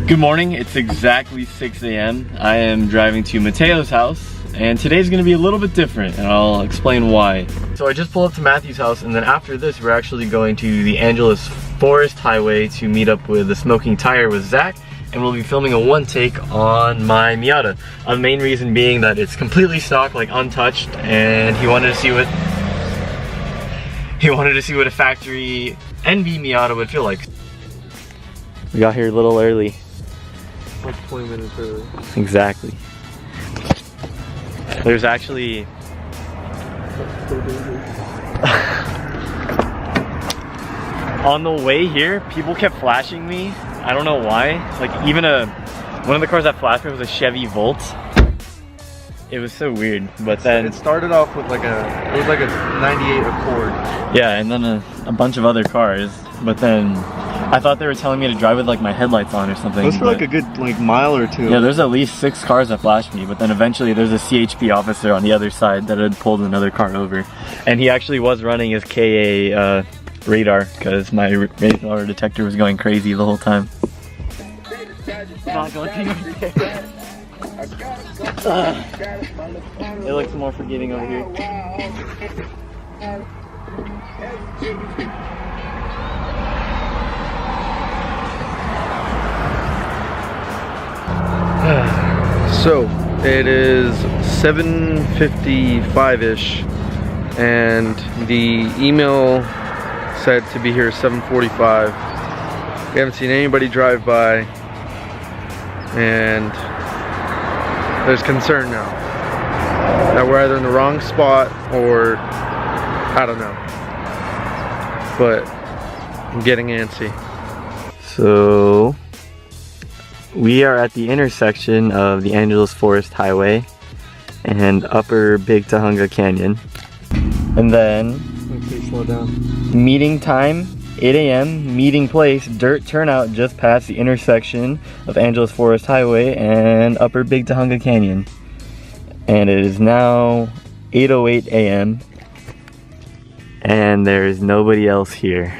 Good morning, it's exactly 6 a.m. I am driving to Mateo's house, and today's gonna be a little bit different, and I'll explain why. So I just pulled up to Matthew's house, and then after this, we're actually going to the Angeles Forest Highway to meet up with the Smoking Tire with Zach, and we'll be filming a one take on my Miata. The main reason being that it's completely stock, like untouched, and he wanted to see what a factory NV Miata would feel like. We got here a little early. Like 20 minutes early. Exactly. There's actually on the way here, people kept flashing me. I don't know why. Like even one of the cars that flashed me was a Chevy Volt. It was so weird, but then it started off with like a 98 Accord. Yeah, and then a bunch of other cars, but then I thought they were telling me to drive with like my headlights on or something. It was for like a good mile or two. Yeah, there's at least 6 cars that flashed me, but then eventually there's a CHP officer on the other side that had pulled another car over. And he actually was running his KA radar because my radar detector was going crazy the whole time. Not going there. It looks more forgiving over here. So it is 7:55-ish, and the email said to be here 7:45. We haven't seen anybody drive by, and there's concern now that we're either in the wrong spot or I don't know, but I'm getting antsy. So we are at the intersection of the Angeles Forest Highway and Upper Big Tahunga Canyon. And then Okay, slow down. Meeting time, 8 a.m. Meeting place, dirt turnout just past the intersection of Angeles Forest Highway and Upper Big Tahunga Canyon. And it is now 8:08 a.m. and there is nobody else here.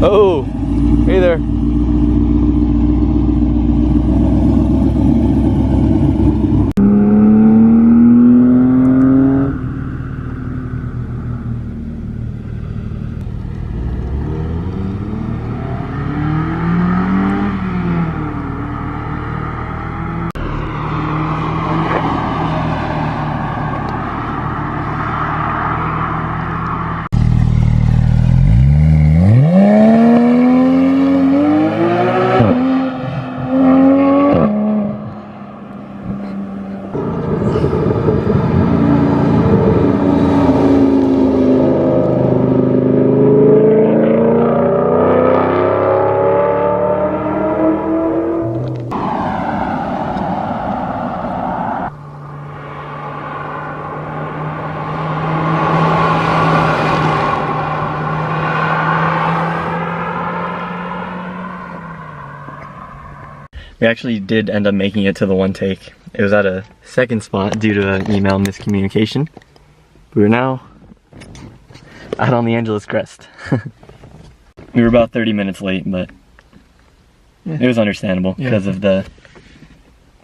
Oh, hey there. We actually did end up making it to the one take. It was at a second spot due to an email miscommunication. We are now out on the Angeles Crest. We were about 30 minutes late, but it was understandable because of the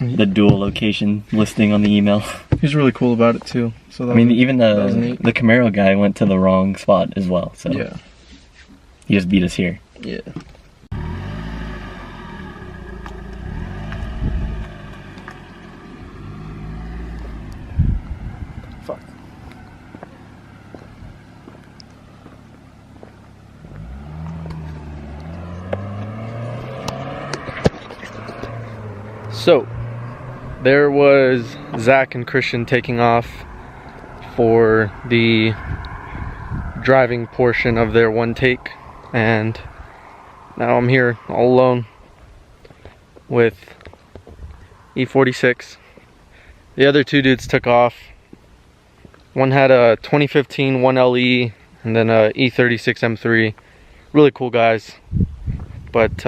dual location listing on the email. He's really cool about it too. So I mean, even the Camaro guy went to the wrong spot as well. So yeah, he just beat us here. yeah. Fuck. So there was Zach and Christian taking off for the driving portion of their one take, and now I'm here all alone with E46. The other two dudes took off. One had a 2015 1LE and then a E36 M3. Really cool guys, but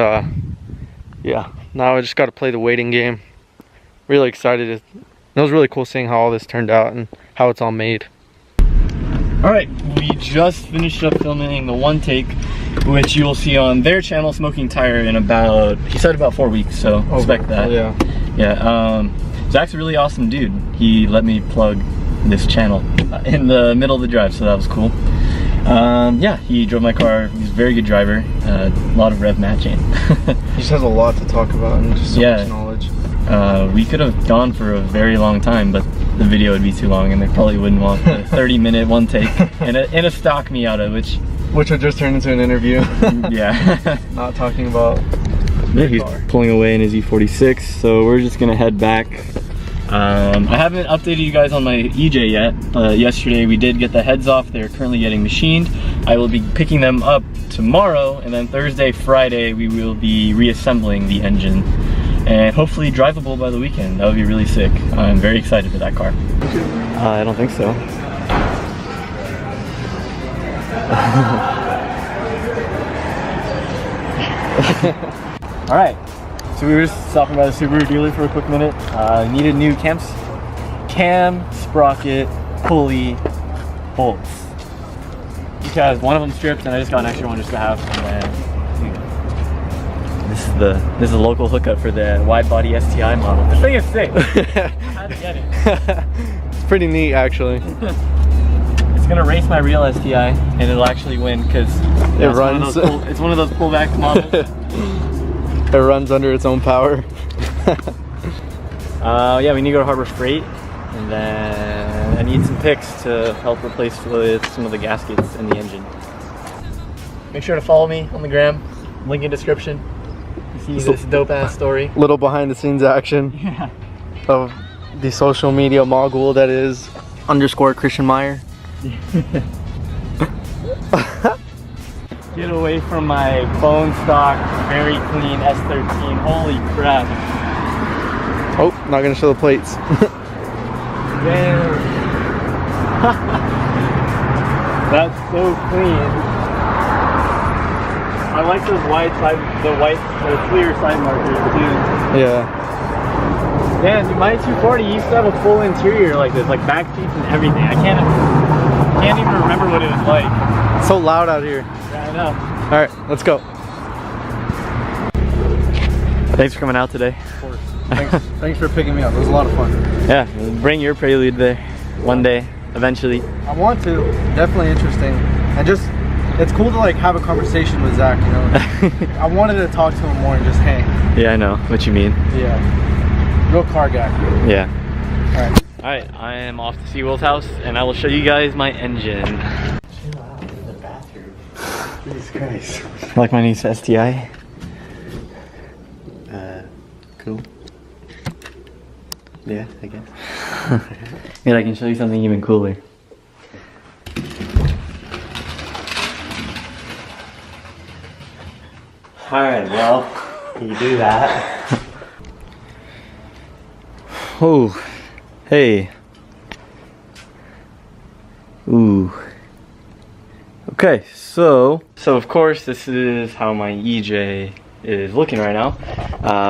Yeah, now I just got to play the waiting game. Really excited. It was really cool seeing how all this turned out and how it's all made. Alright, we just finished up filming the one take, which you will see on their channel, Smoking Tire, in about, he said about 4 weeks, so expect that. Yeah. Yeah, Zach's a really awesome dude. He let me plug this channel in the middle of the drive, so that was cool. Yeah, he drove my car. He's a very good driver. A lot of rev matching. He just has a lot to talk about and just so much knowledge. We could have gone for a very long time, but the video would be too long and they probably wouldn't want the 30-minute one take and a stock Miata, which would just turn into an interview. Yeah. Not talking about he's pulling away in his E46, so we're just gonna head back. I haven't updated you guys on my EJ yet. Yesterday we did get the heads off. They're currently getting machined. I will be picking them up tomorrow, and then Thursday, Friday we will be reassembling the engine and hopefully drivable by the weekend. That would be really sick. I'm very excited for that car. I don't think so. All right. So we were just stopping by the Subaru dealer for a quick minute. Needed new cam, sprocket, pulley, bolts. Because one of them stripped and I just got an extra one just to have. And then this is a local hookup for the wide body STI model. This thing is sick. How to get it? It's pretty neat actually. It's gonna race my real STI and it'll actually win because it runs. It's one of those pullback models. It runs under its own power. Yeah, we need to go to Harbor Freight, and then I need some picks to help replace with some of the gaskets in the engine. Make sure to follow me on the gram, link in description. You see this dope ass story. Little behind the scenes action of the social media mogul that is _ Christian Meyer. Get away from my bone stock, very clean S13. Holy crap. Oh, not gonna show the plates. Damn. That's so clean. I like those the clear side markers too. Yeah. Damn, dude, my 240 used to have a full interior like this, like back seats and everything. I can't even remember what it was like. It's so loud out here. Yeah, I know. All right, let's go. Thanks for coming out today. Of course. Thanks for picking me up. It was a lot of fun. Yeah, bring your Prelude there one day, eventually. I want to. Definitely interesting. And just, it's cool to like have a conversation with Zach, you know. I wanted to talk to him more and just hang. Yeah, I know what you mean. Yeah. Real car guy. Yeah. All right. All right, I am off to Seawell's house, and I will show you guys my engine. Jesus Christ. Like my new STI? Cool. Yeah, I guess. Yeah, I can show you something even cooler. Alright, well, you do that. Oh, hey. Ooh. Okay, so of course this is how my EJ is looking right now.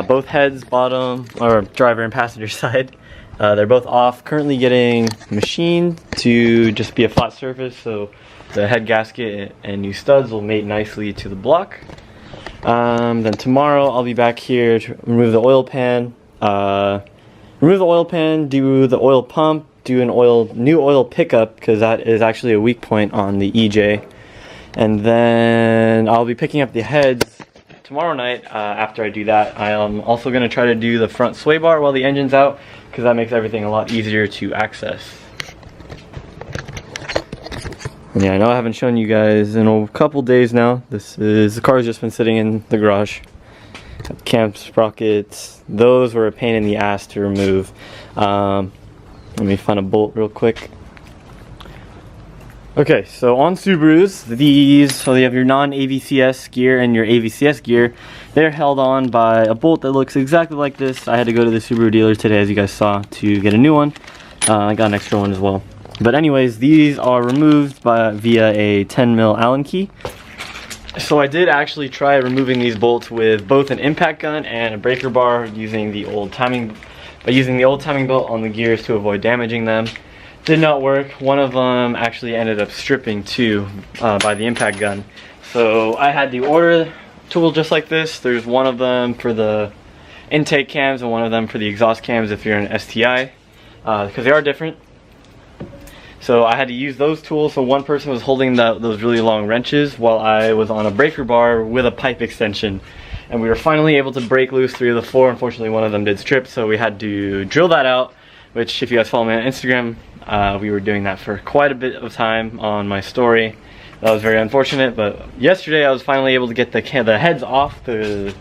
Both heads, bottom, or driver and passenger side, they're both off. Currently getting machined to just be a flat surface, so the head gasket and new studs will mate nicely to the block. Then tomorrow I'll be back here to remove the oil pan, do the oil pump, do an new oil pickup because that is actually a weak point on the EJ. And then I'll be picking up the heads tomorrow night. After I do that, I am also going to try to do the front sway bar while the engine's out because that makes everything a lot easier to access. And yeah, I know I haven't shown you guys in a couple days now. The car's just been sitting in the garage. Cam sprockets, those were a pain in the ass to remove. Let me find a bolt real quick. Okay, so on Subarus, so you have your non-AVCS gear and your AVCS gear. They're held on by a bolt that looks exactly like this. I had to go to the Subaru dealer today, as you guys saw, to get a new one. I got an extra one as well. But anyways, these are removed via a 10 mil Allen key. So I did actually try removing these bolts with both an impact gun and a breaker bar using the old timing belt on the gears to avoid damaging them. Did not work. One of them actually ended up stripping too by the impact gun. So I had to order a tool just like this. There's one of them for the intake cams and one of them for the exhaust cams if you're an STI, because they are different. So I had to use those tools. So one person was holding those really long wrenches while I was on a breaker bar with a pipe extension. And we were finally able to break loose 3 of the 4. Unfortunately, one of them did strip, so we had to drill that out, which if you guys follow me on Instagram, we were doing that for quite a bit of time on my story. That was very unfortunate, but yesterday I was finally able to get the heads off the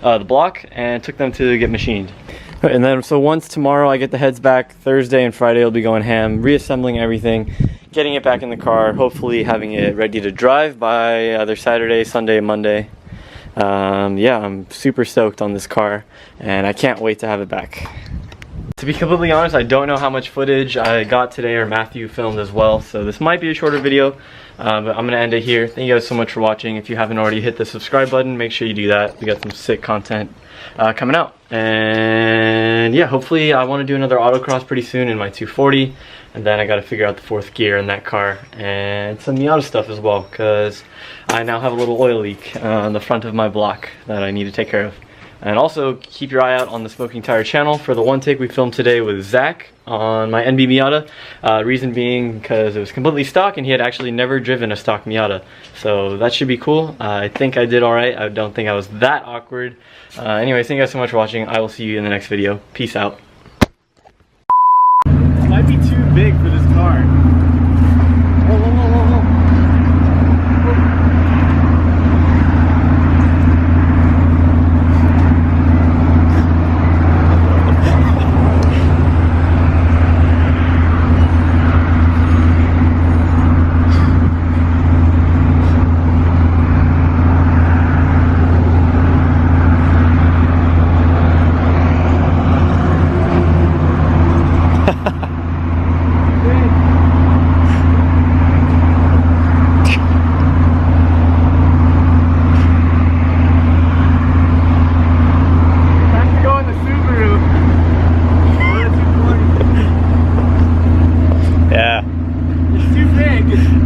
block and took them to get machined. And then, so once tomorrow I get the heads back, Thursday and Friday I'll be going ham, reassembling everything, getting it back in the car, hopefully having it ready to drive by either Saturday, Sunday, Monday. Yeah, I'm super stoked on this car and I can't wait to have it back. To be completely honest, I don't know how much footage I got today or Matthew filmed as well, so this might be a shorter video, but I'm gonna end it here. Thank you guys so much for watching. If you haven't already hit the subscribe button, make sure you do that. We got some sick content coming out. And yeah, hopefully I want to do another autocross pretty soon in my 240, and then I got to figure out the 4th gear in that car and some Miata stuff as well, because I now have a little oil leak on the front of my block that I need to take care of. And also keep your eye out on the Smoking Tire channel for the one take we filmed today with Zach on my NB Miata. Reason being because it was completely stock and he had actually never driven a stock Miata. So that should be cool. I think I did alright. I don't think I was that awkward. Anyways, thank you guys so much for watching. I will see you in the next video. Peace out. This might be too big for this car.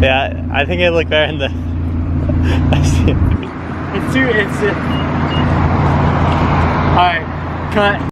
Yeah, I think it looked better in the... Alright, cut.